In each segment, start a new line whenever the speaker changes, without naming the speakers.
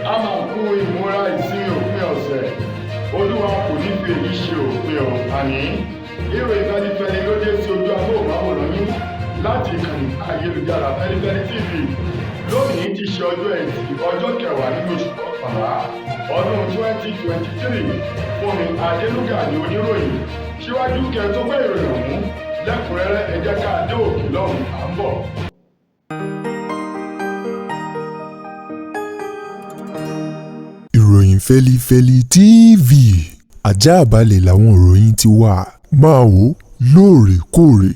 a máa kú ìmúra ìsinmi òpin ọ̀sẹ̀. Olúwa kò ní fi èyí ṣe òpin àní. Ìròyìn Feli-feli ló dé sí ojú amóhùnmáwòrán yín láti ìkànnì ayélujára Feli-feli TV. Lónìí ti ṣe ọjọ́ Ẹtì ọjọ́ 10 nínú oṣù kọkànlá ọdún 2023. Fúnmi Adélúgà ni oníròyìn. Síwájú kẹ́ tó gbé ìròyìn ọ̀hún lẹ́kùnrẹ́rẹ́ ẹ jẹ́ ká dé òkè lọ́hùn à ń bọ̀.
Ìròyìn Feli-feli TV àjààbálẹ̀ làwọn ìròyìn ti wà, máa wò lóòrèkóòrè.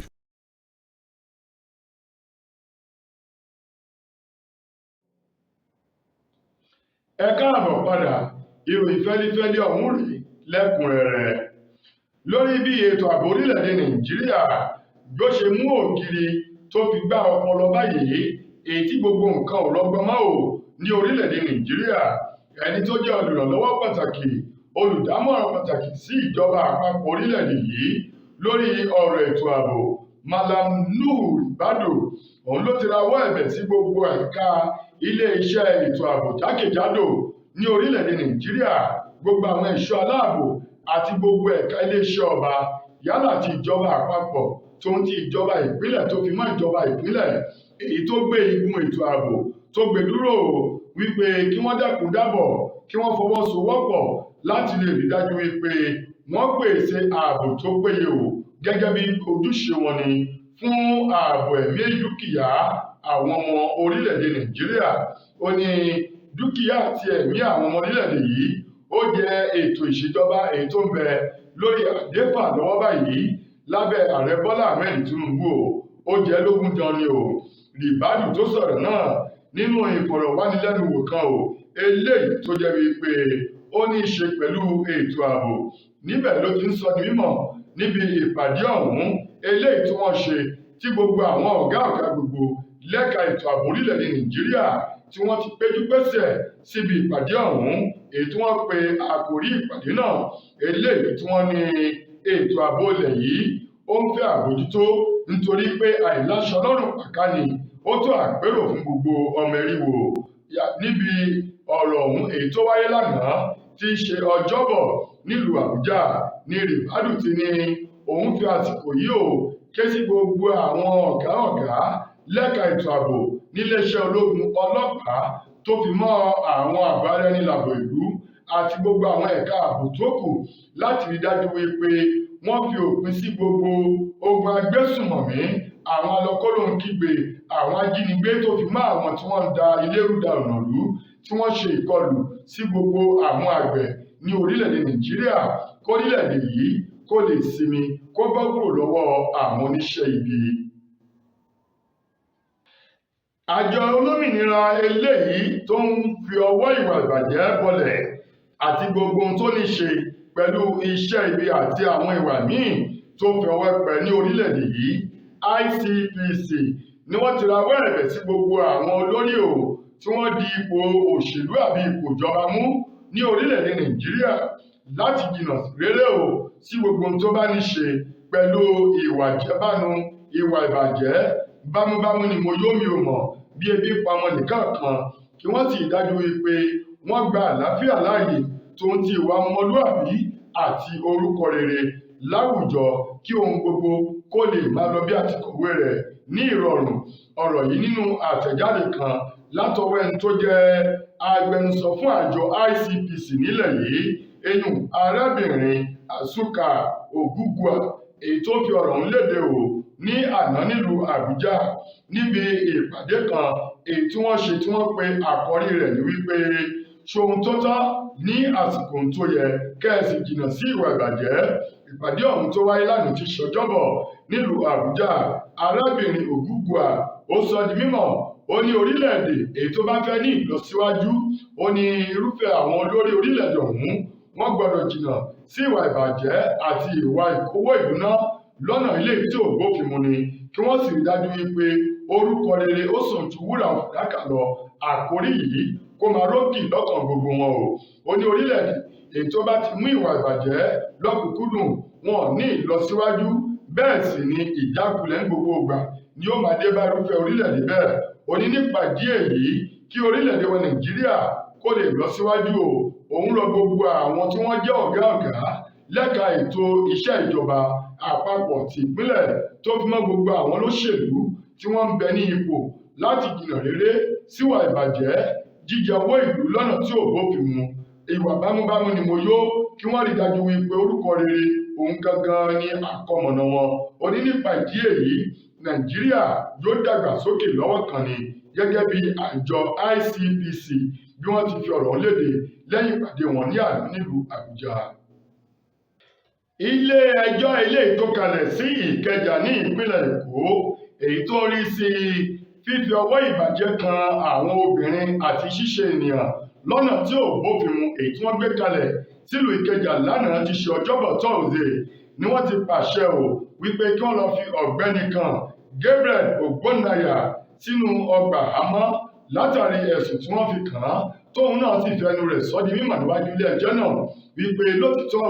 Ẹ káàbọ̀ padà, ìròyìn Feli-feli ọ̀hún rèé lẹ́kùnrẹ́rẹ́. Lórí bí ètò ààbò orílẹ̀-èdè Nàìjíríà bó ṣe mú ògiri tó fi gbá ọpọlọ báyìí, èyí tí gbogbo nǹkan ò rọgbọ mọ́ ní orílẹ̀-èdè Nàìjíríà. Ẹni tó jẹ́ olùrànlọ́wọ́ pàtàkì, olùdámọ̀ràn pàtàkì sí ìjọba àpapọ̀ orílẹ̀-èdè yìí lórí ọ̀rọ̀ ètò ààbò, Malam Nuhu Ribadu, òun ló ti rawọ́ ẹ̀bẹ̀ sí gbogbo ẹ̀ka ilé-iṣẹ́ ètò ààbò jákèjádò ní orílẹ̀-èdè Nàìjíríà, gbogbo àwọn ẹ̀ṣọ́ aláàbò àti gbogbo ẹ̀ka iléeṣẹ́ ọba yálà ti ìjọba àpapọ̀ tó ń ti ìjọba ìpínlẹ̀ tó fi mọ́ ìjọba ìpínlẹ̀, èyí tó gbé igun ètò ààbò tó gbé dúró wípé kí wọ́n dákun dábọ̀ kí wọ́n fọwọ́sowọ́pọ̀ láti lè rí dájú wípé wọ́n pèsè ààbò tó péye gẹ́gẹ́ bí ojúṣe wọn ni fún ààbò ẹ̀mí dúkìá àwọn ọmọ orílẹ̀-èdè Nàìjíríà. Ó ní dúkìá àti ẹ̀mí àwọn ọmọ orílẹ̀-èdè yìí ó jẹ́ ètò ìṣèjọba èyí tó ń bẹ lórí àlééfà lọ́wọ́ báyìí lábẹ́ ààrẹ Bọ́lá Ahmed Tinubu. Ó jẹ́ lógún jan ni Ribadu tó sọ̀rọ̀ náà nínú ìfọ̀rọ̀wánilẹ́nuwò kan eléyìí tó jẹ́ wípé ó ní í ṣe pẹ̀lú ètò ààbò. Níbẹ̀ ló ti ń sọ ní mímọ̀ níbi ìpàdé ọ̀hún eléyìí tí wọ́n ṣe tí gbogbo àwọn ọ̀gá gbogbo lẹ́ka ètò ààbò orílẹ̀-èdè Nàìjíríà tí wọ́n ti péjú pésẹ̀ síbi ìpàdé ọ̀hún, èyí tí wọ́n pe àkòrí ìpàdé náà eléyìí tí wọ́n ní ètò ààbò ilẹ̀ yìí ó ń fẹ́ àbójútó nítorí pé àìláṣọ lọ́rùn pàkánì ó tó àpérò fún gbogbo ọmọ eriwo. Níbi ọ̀rọ̀ ọ̀hún èyí tó wáyé lánàá tí í ṣe ọjọ́bọ̀ nílùú Àbújá ní Ribadu ti ní òun fi àsìkò yìí ké sí gbogbo àwọn ọ̀gá lẹ́ka ètò ààbò níléeṣẹ́ ológun, ọlọ́pàá tó fi mọ́ àwọn àbáraẹnilàbò ìlú àti gbogbo àwọn ẹ̀ka ààbò tó kù láti rí dájú wípé wọ́n fi òpin sí gbogbo ogun agbésùnmọ̀mí, àwọn alọ́kọ́lóhunkígbe, àwọn ajínigbé tó fi mọ́ àwọn tí wọ́n ń da ilé rú da ọ̀nà rú tí wọ́n ṣe ìkọlù sí gbogbo àwọn àgbẹ̀ ní orílẹ̀-èdè Nàìjíríà kórílẹ̀-èdè yìí kó lè sinmi kó bọ́ kúrò lọ́wọ́ àwọn oníṣẹ́ ibi. Àjọ olómìnira eléyìí tó ń fi ọwọ́ ìwà ìbàjẹ́ bọlẹ̀ àti gbogbo ohun tó ní ṣe pẹ̀lú iṣẹ́ ibi àti àwọn ìwà míì tó fi ọwọ́ pẹ̀ ní orílẹ̀-èdè yìí ICPC ni wọ́n ti rawọ́ ẹ̀bẹ̀ sí gbogbo àwọn olórí tí wọ́n di ipò òṣèlú àbí ipò ìjọba mú ní orílẹ̀-èdè Nàìjíríà láti jìnnà réré sí gbogbo ohun tó bá ní ṣe pẹ̀lú ìwà ìjẹbánu, ìwà ìbàjẹ́, bámúbámú ni mo yóò mi ò mọ̀ bí ebi pamọ́ nìkan kan, kí wọ́n sì dájú wípé wọ́n gba àlàáfíà láàyè tó ń ti ìwà ọmọlúàbí àti orúkọ rere láwùjọ kí ohun gbogbo kó lè máa lọ bí àtìkọ̀wé rẹ̀ ní ìrọ̀rùn. Ọ̀rọ̀ yìí nínú àtẹ̀jáde kan látọwọ́ ẹni tó jẹ́ agbẹnusọ fún àjọ ICPC nílẹ̀ yìí, eyín arábìnrin Àsúkà Ògúgùà, èyí tó fi ọ̀rọ̀ ń léde ní àná nílùú Àbújá níbi ìpàdé kan èyí tí wọ́n ṣe tí wọ́n pe àkọ́rí rẹ̀ ní wípé ṣohun tó tọ́ ní àsìkò tó yẹ kẹ́ẹ̀sì jìnnà sí ìwà ìbàjẹ́. Ìpàdé ọ̀hún tó wáyé lánàá ti ṣọjọ́bọ̀ nílùú Àbújá. Arábìnrin Ògúgùà ó sọ di mímọ̀, ó ní orílẹ̀-èdè èyí tó bá fẹ́ ní ìlọsíwájú, ó ní irúfẹ́ àwọn olórí orílẹ̀-èdè ọ̀hún wọ́n gbọ́dọ̀ jìnnà sí ìwà ìbàjẹ́ àti ìwà ìkówó ìlú náà lọ́nà ilé tí ò bófin mu ni, kí wọ́n sì rí dájú wípé orúkọ rere ó sàn ju wúrà fàdákà lọ. Àkórí yìí kó máa rókì lọ́kàn gbogbo wọn ó ní orílẹ̀-èdè èyí tó bá ti mú ìwà ìbàjẹ́ lọ́kùnkúndùn wọn ò ní ìlọsíwájú, bẹ́ẹ̀ sì ni ìjákulẹ̀ ń gbogbo ìgbà ni ó máa dé bá irúfẹ́ orílẹ̀-èdè bẹ́ẹ̀. Ó ní nípa ìdí èyí kí orílẹ̀-èdè wa Nàìjíríà kó lè lọ síwájú o. Òun rọ gbogbo àwọn tí wọ́n jẹ́ ọ̀gá lẹ́ka ètò iṣẹ́ ìjọba àpapọ̀ ti ìpínlẹ̀ tó fi mọ́ gbogbo àwọn olóṣèlú tí wọ́n ń bẹ ní ipò láti jìnnà réré síwà ìbàjẹ́, jíjẹ owó ìlú lọ́nà tí ò bófin mu, ìwà bámúbámú ni mo yó, kí wọ́n rí dájú wípé orúkọ rere òun gangan ni àkọmọ̀nà wọn. Ó ní nípa ìdí èyí, Nàìjíríà yóò dàgbà sókè lọ́wọ́ kan ni, gẹ́gẹ́ bí àjọ ICPC bí wọ́n ti fi ọ̀rọ̀ léde lẹ́yìn ìpàdé wọn ní àná nílùú Àbújá. Ilé-ẹjọ́ eléyìí tó kalẹ̀ sí Ìkẹjà ní ìpínlẹ̀ Èkó, èyí tó ń rí sí fífi ọwọ́ ìbàjẹ́ kan àwọn obìnrin àti ṣíṣe ènìyàn lọ́nà tí ò bófin mu èyí tí wọ́n gbé kalẹ̀ sílùú Ìkẹjà lánàá ti ṣe ọjọ́bọ̀ Thursday ni wọ́n ti pàṣẹ wípé kí wọ́n lọ fi ọ̀gbẹ́ni kan Gabriel Ogbonnaya sínú ọgbà àhámọ́ látàrí ẹ̀sùn tí wọ́n fi kàn án, tóun náà sì fẹnu rẹ̀ sọ di mímọ̀ níwájú ilé-ẹjọ́ náà wípé lótìtọ́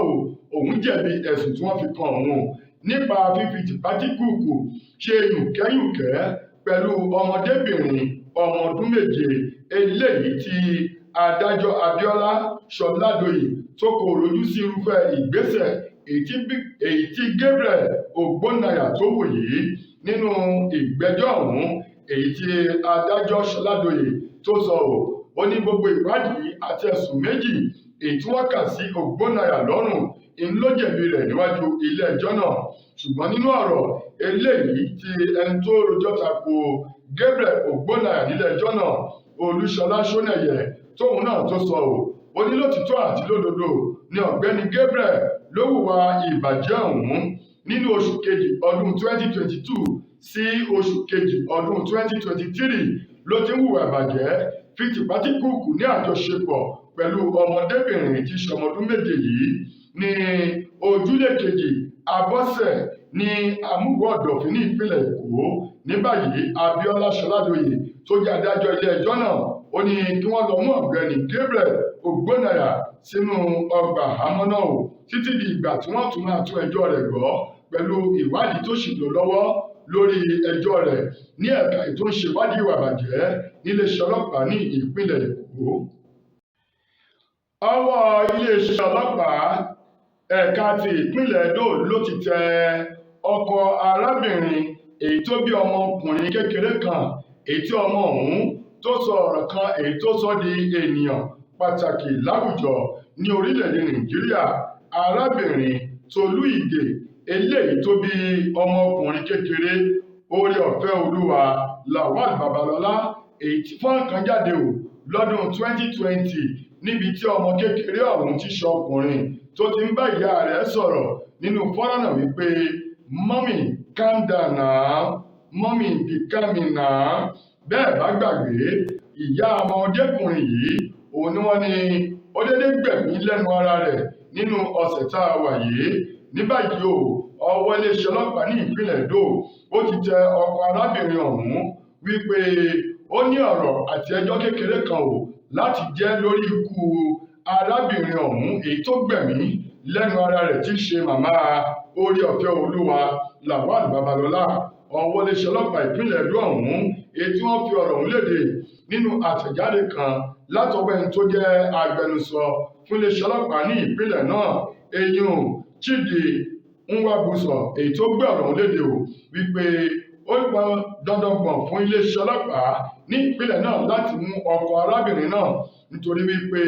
òun jẹ̀bi ẹ̀sùn tí wọ́n fi kàn òun nípa fífi tìpátìkúùkù ṣe yùnkẹ́yùnkẹ́ pẹ̀lú ọmọdébìnrin ọmọ ọdún 7 eléyìí tí adájọ́ Abíọ́lá Ṣọládòyè tó kò rojú sí irúfẹ́ ìgbésẹ̀ èyí tí Gabriel Ogbonnaya tó wù yìí nínú ìgbẹ́jọ́ ọ̀hún, èyí tí adájọ́ Ṣọládòyè tó sọ ó ní gbogbo ìwádìí àti ẹ̀sùn méjì èyí tí wọ́n kà sí Ogbonnaya lọ́rùn ń ló jẹ̀bi rẹ̀ níwájú ilé-ẹjọ́ náà. Ṣùgbọ́n nínú ọ̀rọ̀ eléyìí tí ẹni tó rojọ́ tako Gabriel Ogbonnaya nílé-ẹjọ́ náà, Olúṣọlá Ṣónẹ́yẹ, tóun náà tó sọ ó ní lótìtọ́ àti lódodo ni ọ̀gbẹ́ni Gabriel ló hùwà ìbàjẹ́ ọ̀hún nínú oṣù kejì ọdún 2022 sí oṣù kejì ọdún 2023 ló ti ń hùwà ìbàjẹ́ fi tìpátìkúùkù ní àjọṣepọ̀ pẹ̀lú ọmọdébìnrin tí ṣọmọ ọdún 7 yìí ní ojúlé kejì Abọ́sẹ̀ ní Amúwọ̀-Ọ̀dọ̀fin ní ìpínlẹ̀ Èkó. Ní báyìí, Abíọ́lá Ṣọládòyè tó jẹ́ adájọ́ ilé-ẹjọ́ náà ó ní kí wọ́n lọ mú ọ̀gbẹ́ni Gabriel Ogbonnaya sínú ọgbà àhámọ́ náà títí di ìgbà tí wọ́n tún máa tún ẹjọ́ rẹ̀ gbọ́ pẹ̀lú ìwádìí tó ṣì lọ lọ́wọ́ lórí ẹjọ́ rẹ̀ ní ẹ̀ka ètò ń ṣèwádìí ìwà ìbàjẹ́ níléeṣẹ́ ọlọ́pàá ní ìpínlẹ̀ Èkó. Ọwọ́ iléeṣẹ́ ọlọ́pàá ẹ̀ka ti ìpínlẹ̀ Edo ló ti tẹ ọkọ arábìnrin èyí tó bí ọmọkùnrin kékeré kan èyí tí ọmọ ọ̀hún tó sọ ọ̀rọ̀ kan èyí tó sọ di ènìyàn pàtàkì láwùjọ ní orílẹ̀-èdè Nàìjíríà. Arábìnrin Tolú-Ìgè eléyìí tó bí ọmọkùnrin kékeré Oore-ọ̀fẹ́ Olúwa Lawal Babalọ́lá èyí tí fọ́nrán kan jáde lọ́dún 2020 níbi tí ọmọ kékeré ọ̀hún ti ṣe ọkùnrin tó ti ń bá ìyá rẹ̀ sọ̀rọ̀ nínú fọ́nrán náà wípé mọ́mì calm down now, mọ́mì be calm now. Bẹ́ẹ̀ bá gbàgbé, ìyá ọmọdékùnrin yìí òun ni wọ́n ní ó dédé gbẹ̀mí lẹ́nu ara rẹ̀ nínú ọ̀sẹ̀ tá a wà yìí. Ní báyìí ọwọ́ iléeṣẹ́ ọlọ́pàá ní ìpínlẹ̀ Edo ó ti tẹ ọkọ arábìnrin ọ̀hún wípé ó ní ọ̀rọ̀ àti ẹjọ́ kékeré kan láti jẹ́ lórí ikú arábìnrin ọ̀hún èyí tó gbẹ̀mí lẹ́nu ara rẹ̀ tí í ṣe màmá Oore-ọ̀fẹ́ Olúwa Lawal Babalọ́lá. Ọwọ́ iléeṣẹ́ ọlọ́pàá ìpínlẹ̀ Edo ọ̀hún èyí tí wọ́n fi ọ̀rọ̀ ọ̀hún léde nínú àtẹ̀jáde kan látọwọ́ ẹni tó jẹ́ agbẹnusọ fún iléeṣẹ́ ọlọ́pàá ní ìpínlẹ̀ náà, eyín Chidi Nwabuso, èyí tó gbé ọ̀rọ̀ ọ̀hún léde wípé ó pọn dandan gbọ̀n fún iléeṣẹ́ ọlọ́pàá ní ìpínlẹ̀ náà láti mú ọkọ arábìnrin náà nítorí wípé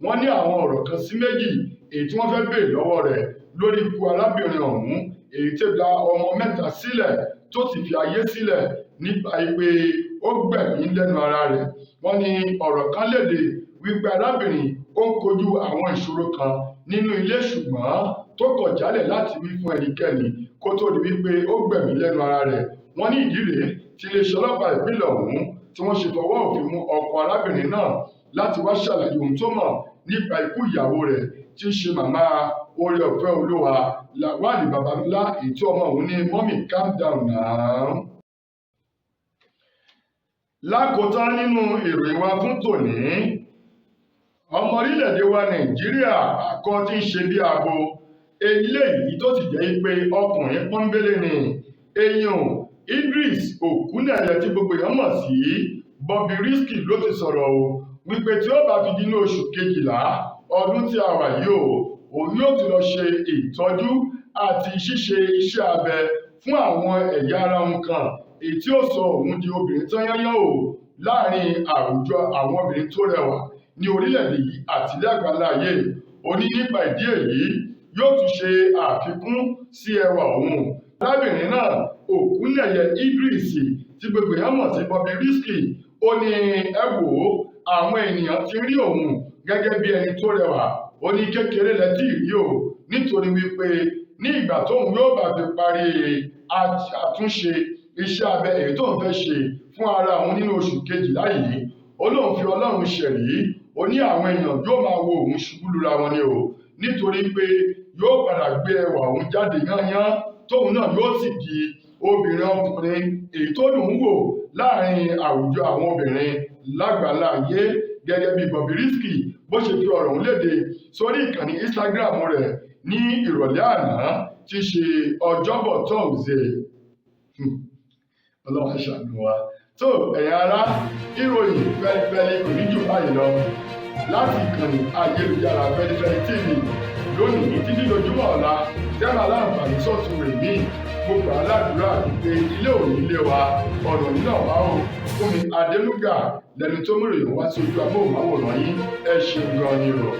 wọ́n ní àwọn ọ̀rọ̀ kan sí méjì èyí tí wọ́n fẹ́ béèrè lọ́wọ́ rẹ̀ lórí ikú arábìnrin ọ̀hún èyí tó gba ọmọ 3 sílẹ̀ tó sì fi ayé sílẹ̀ nípa pé ó gbẹ̀mí lẹ́nu ara rẹ̀. Wọ́n ní ọ̀rọ̀ kan léde wípé arábìnrin ó ń kojú àwọn ìṣòro kan nínú ilé ṣùgbọ́n tó kọ̀ jálẹ̀ láti wí fún ẹnikẹ́ni kó tó di wípé ó gbẹ̀mí lẹ́nu ara rẹ̀. Wọ́n ní ìdí rèé tí iléeṣẹ́ ọlọ́pàá ìpínlẹ̀ ọ̀hún tí wọ́n ṣe fọwọ́ òfin mú ọkọ arábìnrin náà láti wá ṣàlàyé ohun tó mọ̀ nípa ikú ìyàwó rẹ̀ tí í ṣe màmá Oore-ọ̀fẹ́ Olúwa Lawal Babalọ́lá èyí tí ọmọ òun ní mọ́mì calm down now. Lákòótán nínú ìròyìn wa fún tòní, ọmọ orílẹ̀-èdè wa Nàìjíríà àkọ́ tí ń ṣe bí abo eléyìí tó ti jẹ́ pé ọkùnrin pọ́nbélé ni eyín Idris Okuneye tí gbogbo èèyàn mọ̀ sí Bobrisky ló ti sọ̀rọ̀ wípé tí ó bá fi di ní oṣù kejìlá ọdún tí a wà yìí òun yóò tún lọ ṣe ìtọ́jú àti ṣíṣe iṣẹ́ abẹ fún àwọn ẹ̀yà ara òun kan èyí tí ó sọ òun di obìnrin tán yányán láàrin àwùjọ àwọn obìnrin tó rẹwà ní orílẹ̀-èdè yìí àti lágbàlá ayé. Ó ní nípa ìdí èyí yóò tún ṣe àfikún sí ẹwà òun. Arábìnrin náà Ògúnlẹ̀yẹ Idris tí gbogbo èèyàn mọ̀ sí Bobrisky ó ní ẹ wò ó àwọn ènìyàn ti rí òun gẹ́gẹ́ bí ẹni tó rẹwà ó ní kékeré lẹ́tí rí o nítorí wípé ní ìgbà tóun yóò bá fi parí àtúnṣe iṣẹ́ abẹ èyí tóun fẹ́ ṣe fún ara òun nínú oṣù kejìlá yìí ó lóun fi Ọlọ́run ṣẹ̀rí ó ní àwọn èèyàn yóò máa wo òun ṣubú lura wọn ni o nítorí pé yóò padà gbé ẹwà òun jáde yányán tóun náà yóò sì di obìnrin ọkùnrin èyí tó dùn ún wò láàrin àwùjọ àwọn obìnrin lágbàlá ayé gẹ́gẹ́ bí Bobrisky bó ṣe fi ọ̀rọ̀ òun léde sórí ìkànnì Instagram rẹ̀ ní ìrọ̀lẹ́ àná tí í ṣe ọjọ́bọ̀ Thursday. Ọlọ́run ṣàánú wa. tó ẹ̀yin ará ìròyìn Feli-feli kò ní jù báyìí lọ láti ìkànnì ayélujára Feli-feli TV lónìí títí dojúmọ́ ọ̀la tẹ́lá láǹfààní sọ́tún rẹ̀ míì gbogbo aládùúrà wípé ilé òní ilé wa ọ̀nà nílò wá o Fúnmi Adélúgà lẹni tó mú ìròyìn wá sí ojú amóhùnmáwòrán yín ẹ ṣeun gan ni o.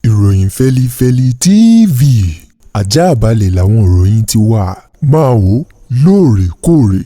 ìròyìn Feli-feli TV àjààbálẹ̀ làwọn ìròyìn ti wà máa wò lóòrèkóòrè.